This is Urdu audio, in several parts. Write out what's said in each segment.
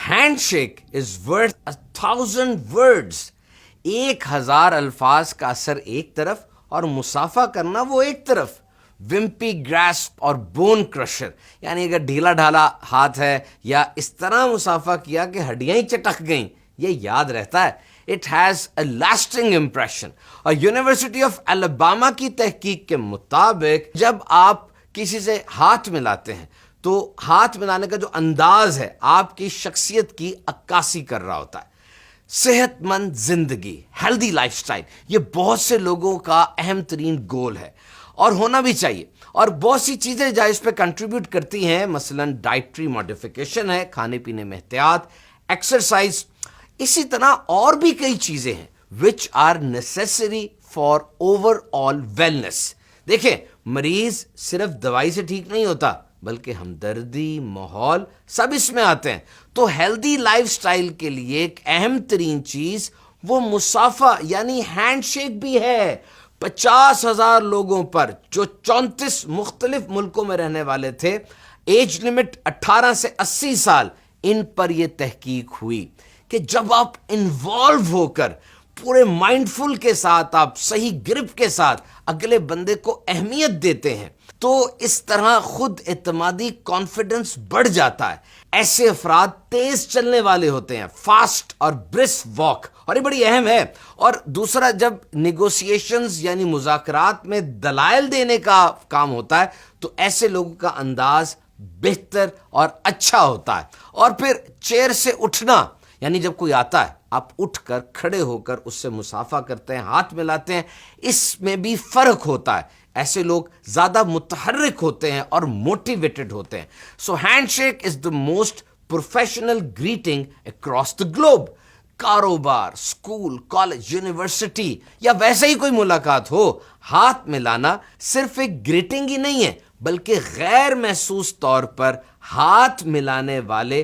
Hand shake is worth 1000 words. 1000 الفاظ کا اثر ایک طرف اور مصافحہ کرنا وہ ایک طرف. ومپی گراسپ اور بون کرشر، یعنی اگر ڈھیلا ڈھالا ہاتھ ہے یا اس طرح مصافحہ کیا کہ ہڈیاں ہی چٹک گئیں، یہ یاد رہتا ہے. It has a lasting impression. اور یونیورسٹی آف الاباما کی تحقیق کے مطابق جب آپ کسی سے ہاتھ ملاتے ہیں تو ہاتھ ملانے کا جو انداز ہے آپ کی شخصیت کی عکاسی کر رہا ہوتا ہے. صحت مند زندگی، ہیلدی لائف سٹائل، یہ بہت سے لوگوں کا اہم ترین گول ہے اور ہونا بھی چاہیے. اور بہت سی چیزیں جو اس پہ کنٹریبیوٹ کرتی ہیں، مثلا ڈائٹری ماڈیفیکیشن ہے، کھانے پینے میں احتیاط، ایکسرسائز، اسی طرح اور بھی کئی چیزیں ہیں which are necessary for overall wellness. دیکھیں، مریض صرف دوائی سے ٹھیک نہیں ہوتا بلکہ ہمدردی، ماحول سب اس میں آتے ہیں. تو ہیلدی لائف سٹائل کے لیے ایک اہم ترین چیز وہ مصافحہ یعنی ہینڈ شیک بھی ہے. 50,000 لوگوں پر جو 34 مختلف ملکوں میں رہنے والے تھے، ایج لمٹ 18 سے 80 سال، ان پر یہ تحقیق ہوئی کہ جب آپ انوالو ہو کر پورے مائنڈ فل کے ساتھ، آپ صحیح گرپ کے ساتھ اگلے بندے کو اہمیت دیتے ہیں تو اس طرح خود اعتمادی، کانفیڈنس بڑھ جاتا ہے. ایسے افراد تیز چلنے والے ہوتے ہیں، فاسٹ اور برسک واک، اور یہ بڑی اہم ہے. اور دوسرا، جب نیگوسیشنز یعنی مذاکرات میں دلائل دینے کا کام ہوتا ہے تو ایسے لوگوں کا انداز بہتر اور اچھا ہوتا ہے. اور پھر چیئر سے اٹھنا، یعنی جب کوئی آتا ہے آپ اٹھ کر کھڑے ہو کر اس سے مصافحہ کرتے ہیں، ہاتھ ملاتے ہیں، اس میں بھی فرق ہوتا ہے. ایسے لوگ زیادہ متحرک ہوتے ہیں اور موٹیویٹڈ ہوتے ہیں. So hand shake is the most professional greeting across the globe. کاروبار، اسکول، کالج، یونیورسٹی یا ویسے ہی کوئی ملاقات ہو، ہاتھ ملانا صرف ایک گریٹنگ ہی نہیں ہے بلکہ غیر محسوس طور پر ہاتھ ملانے والے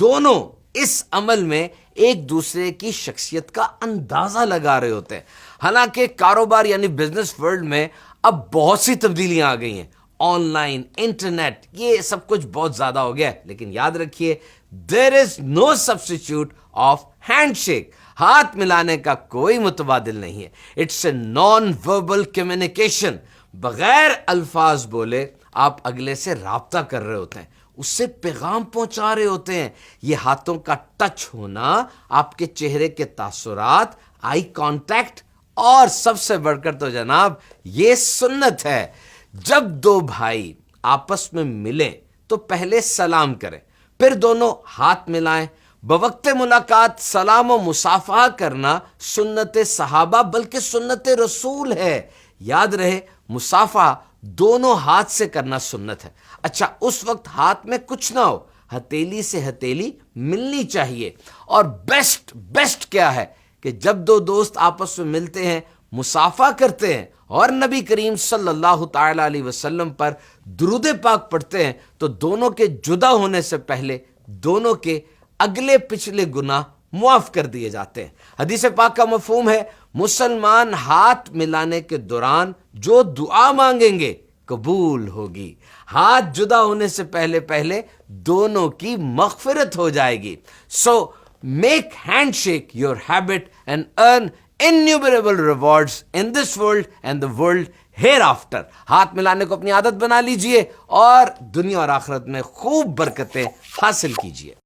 دونوں اس عمل میں ایک دوسرے کی شخصیت کا اندازہ لگا رہے ہوتے ہیں. حالانکہ کاروبار یعنی بزنس ورلڈ میں اب بہت سی تبدیلیاں آ گئی ہیں، آن لائن، انٹرنیٹ، یہ سب کچھ بہت زیادہ ہو گیا ہے. لیکن یاد رکھیے، there is no substitute of handshake. ہاتھ ملانے کا کوئی متبادل نہیں ہے. It's a non verbal communication. بغیر الفاظ بولے آپ اگلے سے رابطہ کر رہے ہوتے ہیں، اس سے پیغام پہنچا رہے ہوتے ہیں. یہ ہاتھوں کا ٹچ ہونا، آپ کے چہرے کے تاثرات، آئی کانٹیکٹ، اور سب سے بڑھ کر تو جناب یہ سنت ہے، جب دو بھائی آپس میں ملیں تو پہلے سلام کریں، پھر دونوں ہاتھ ملائیں. بوقت ملاقات سلام و مصافحہ کرنا سنت صحابہ بلکہ سنت رسول ہے. یاد رہے، مصافحہ دونوں ہاتھ سے کرنا سنت ہے. اچھا، اس وقت ہاتھ میں کچھ نہ ہو، ہتھیلی سے ہتھیلی ملنی چاہیے. اور بیسٹ کیا ہے کہ جب دو دوست آپس میں ملتے ہیں، مصافحہ کرتے ہیں اور نبی کریم صلی اللہ تعالی علیہ وسلم پر درود پاک پڑھتے ہیں تو دونوں کے جدا ہونے سے پہلے دونوں کے اگلے پچھلے گناہ معاف کر دیے جاتے ہیں. حدیث پاک کا مفہوم ہے، مسلمان ہاتھ ملانے کے دوران جو دعا مانگیں گے قبول ہوگی. ہاتھ جدا ہونے سے پہلے دونوں کی مغفرت ہو جائے گی. So make hand shake your habit and earn innumerable rewards in this world and the world hereafter. ہاتھ ملانے کو اپنی عادت بنا لیجئے اور دنیا اور آخرت میں خوب برکتیں حاصل کیجئے.